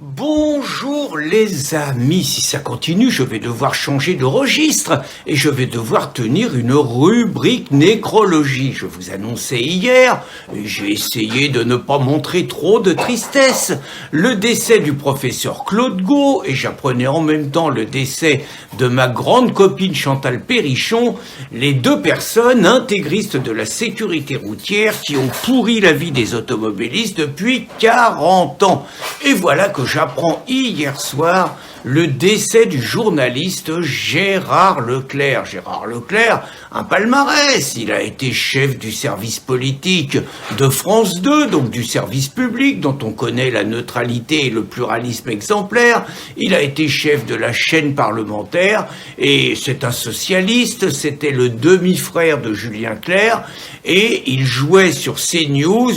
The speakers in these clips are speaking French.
Bonjour les amis, si ça continue, je vais devoir changer de registre et je vais devoir tenir une rubrique nécrologie. Je vous annonçais hier, et j'ai essayé de ne pas montrer trop de tristesse, le décès du professeur Claude Gau, et j'apprenais en même temps le décès de ma grande copine Chantal Perrichon, les deux personnes intégristes de la sécurité routière qui ont pourri la vie des automobilistes depuis 40 ans. Et voilà que j'apprends hier soir le décès du journaliste Gérard Leclerc. Gérard Leclerc, un palmarès, il a été chef du service politique de France 2, donc du service public dont on connaît la neutralité et le pluralisme exemplaire. Il a été chef de la chaîne parlementaire et c'est un socialiste, c'était le demi-frère de Julien Clerc et il jouait sur CNews,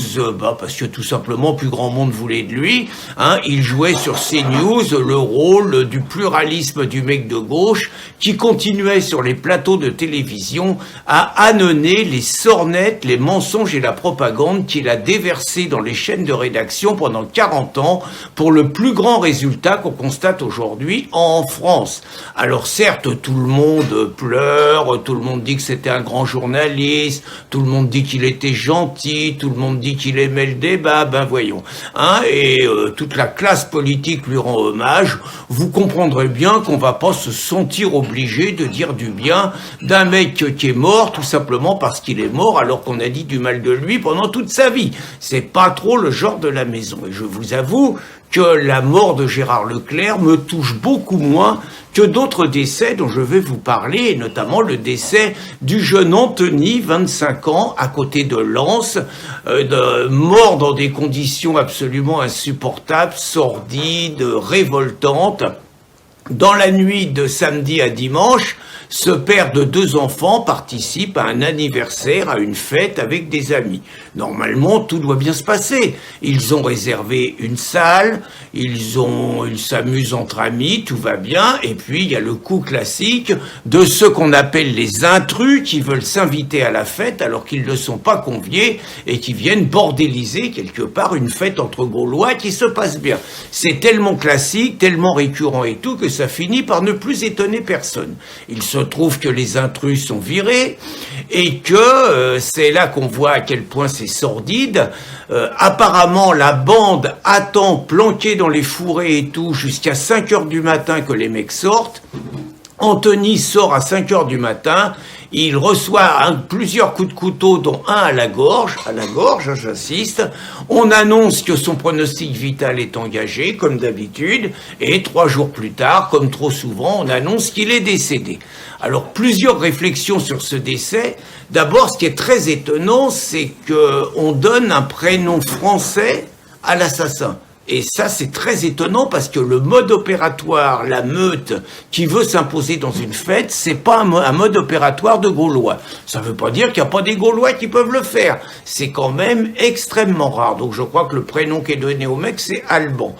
parce que tout simplement plus grand monde voulait de lui, il jouait sur CNews le rôle du pluralisme du mec de gauche qui continuait sur les plateaux de télévision à ânonner les sornettes, les mensonges et la propagande qu'il a déversé dans les chaînes de rédaction pendant 40 ans pour le plus grand résultat qu'on constate aujourd'hui en France. Alors certes, tout le monde pleure, tout le monde dit que c'était un grand journaliste, tout le monde dit qu'il était gentil, tout le monde dit qu'il aimait le débat, voyons. Et toute la classe politique lui rend hommage. Vous comprendrez bien qu'on va pas se sentir obligé de dire du bien d'un mec qui est mort tout simplement parce qu'il est mort alors qu'on a dit du mal de lui pendant toute sa vie. C'est pas trop le genre de la maison. Et je vous avoue que la mort de Gérard Leclerc me touche beaucoup moins que d'autres décès dont je vais vous parler, et notamment le décès du jeune Anthony, 25 ans, à côté de Lens, mort dans des conditions absolument insupportables, sordides, révoltantes. Dans la nuit de samedi à dimanche, ce père de 2 enfants participe à un anniversaire, à une fête avec des amis. Normalement, tout doit bien se passer. Ils ont réservé une salle, ils s'amusent entre amis, tout va bien. Et puis, il y a le coup classique de ceux qu'on appelle les intrus qui veulent s'inviter à la fête alors qu'ils ne sont pas conviés et qui viennent bordéliser quelque part une fête entre Gaulois qui se passe bien. C'est tellement classique, tellement récurrent et tout que ça finit par ne plus étonner personne. Il se trouve que les intrus sont virés et que c'est là qu'on voit à quel point c'est sordide. Apparemment, la bande attend planquée dans les fourrés et tout jusqu'à 5 heures du matin que les mecs sortent. Anthony sort à 5 heures du matin. Il reçoit plusieurs coups de couteau, dont un à la gorge, j'insiste. On annonce que son pronostic vital est engagé, comme d'habitude, et 3 jours plus tard, comme trop souvent, on annonce qu'il est décédé. Alors, plusieurs réflexions sur ce décès. D'abord, ce qui est très étonnant, c'est qu'on donne un prénom français à l'assassin. Et ça, c'est très étonnant parce que le mode opératoire, la meute qui veut s'imposer dans une fête, c'est pas un mode opératoire de Gaulois. Ça veut pas dire qu'il n'y a pas des Gaulois qui peuvent le faire. C'est quand même extrêmement rare. Donc je crois que le prénom qui est donné au mec, c'est Alban.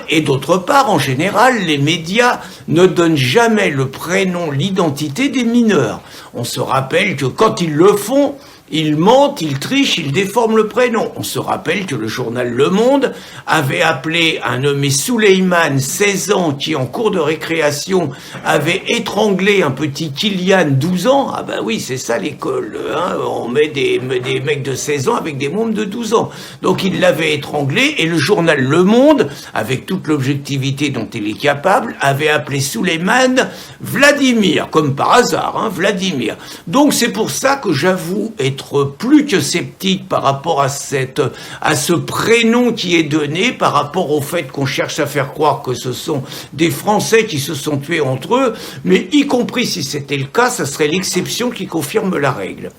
Et d'autre part, en général, les médias ne donnent jamais le prénom, l'identité des mineurs. On se rappelle que quand ils le font, ils mentent, ils trichent, ils déforment le prénom. On se rappelle que le journal Le Monde avait appelé un nommé Souleymane, 16 ans, qui en cours de récréation avait étranglé un petit Kylian, 12 ans. Ah oui, c'est ça l'école. On met des mecs de 16 ans avec des mômes de 12 ans. Donc il l'avait étranglé et le journal Le Monde, avec toute l'objectivité dont il est capable, avait appelé Souleymane Vladimir, comme par hasard, Vladimir. Donc c'est pour ça que j'avoue être plus que sceptique par rapport à ce prénom qui est donné, par rapport au fait qu'on cherche à faire croire que ce sont des Français qui se sont tués entre eux, mais y compris si c'était le cas, ça serait l'exception qui confirme la règle.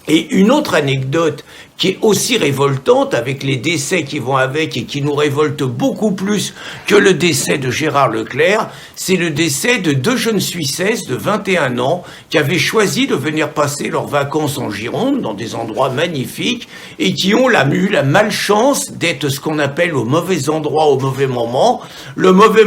Et une autre anecdote qui est aussi révoltante, avec les décès qui vont avec et qui nous révoltent beaucoup plus que le décès de Gérard Leclerc, c'est le décès de 2 jeunes Suissesses de 21 ans qui avaient choisi de venir passer leurs vacances en Gironde, dans des endroits magnifiques, et qui ont eu la malchance d'être ce qu'on appelle au mauvais endroit au mauvais moment. Le mauvais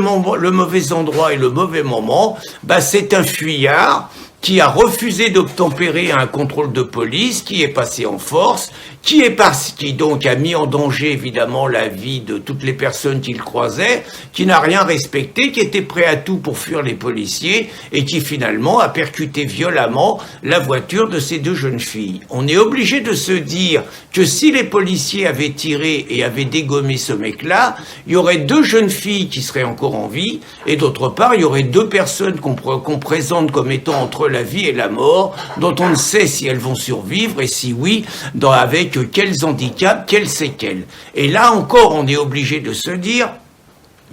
endroit et le mauvais moment, c'est un fuyard qui a refusé d'obtempérer à un contrôle de police, qui est passé en force, qui donc a mis en danger évidemment la vie de toutes les personnes qu'il croisait, qui n'a rien respecté, qui était prêt à tout pour fuir les policiers et qui finalement a percuté violemment la voiture de ces deux jeunes filles. On est obligé de se dire que si les policiers avaient tiré et avaient dégommé ce mec-là, il y aurait deux jeunes filles qui seraient encore en vie et d'autre part, il y aurait deux personnes qu'on présente comme étant entre la vie et la mort, dont on ne sait si elles vont survivre et si oui, avec quels handicaps, quelles séquelles. Et là encore, on est obligé de se dire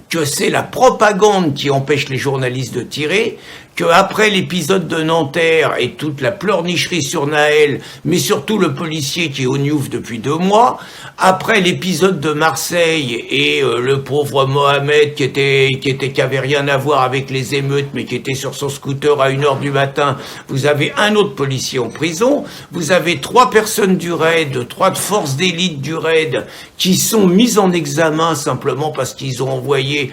que c'est la propagande qui empêche les journalistes de tirer, qu'après l'épisode de Nanterre et toute la pleurnicherie sur Naël, mais surtout le policier qui est au Niouf depuis 2 mois, après l'épisode de Marseille et le pauvre Mohamed qui avait rien à voir avec les émeutes, mais qui était sur son scooter à 1h du matin, vous avez un autre policier en prison, vous avez 3 personnes du raid, 3 forces d'élite du raid, qui sont mises en examen simplement parce qu'ils ont envoyé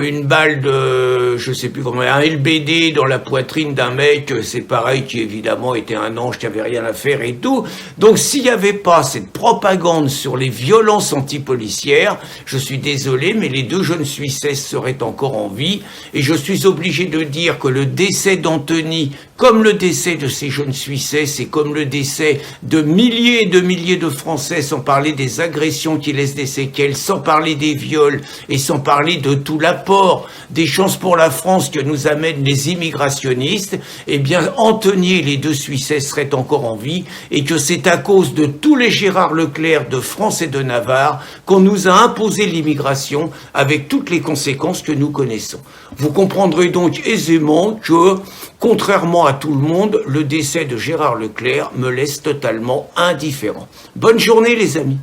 une balle de, je sais plus comment, un LBD dans la poitrine d'un mec, c'est pareil, qui évidemment était un ange, qui avait rien à faire et tout. Donc s'il n'y avait pas cette propagande sur les violences antipolicières, je suis désolé, mais les 2 jeunes Suissesses seraient encore en vie, et je suis obligé de dire que le décès d'Anthony, comme le décès de ces jeunes Suissesses, et comme le décès de milliers et de milliers de Français, sans parler des agressions qui laissent des séquelles, sans parler des viols, et sans parler de tout l'apport des chances pour la France que nous amènent les immigrationnistes, eh bien, Anthony et les 2 Suissesses seraient encore en vie, et que c'est à cause de tous les Gérard Leclerc de France et de Navarre qu'on nous a imposé l'immigration avec toutes les conséquences que nous connaissons. Vous comprendrez donc aisément que, contrairement à tout le monde, le décès de Gérard Leclerc me laisse totalement indifférent. Bonne journée les amis.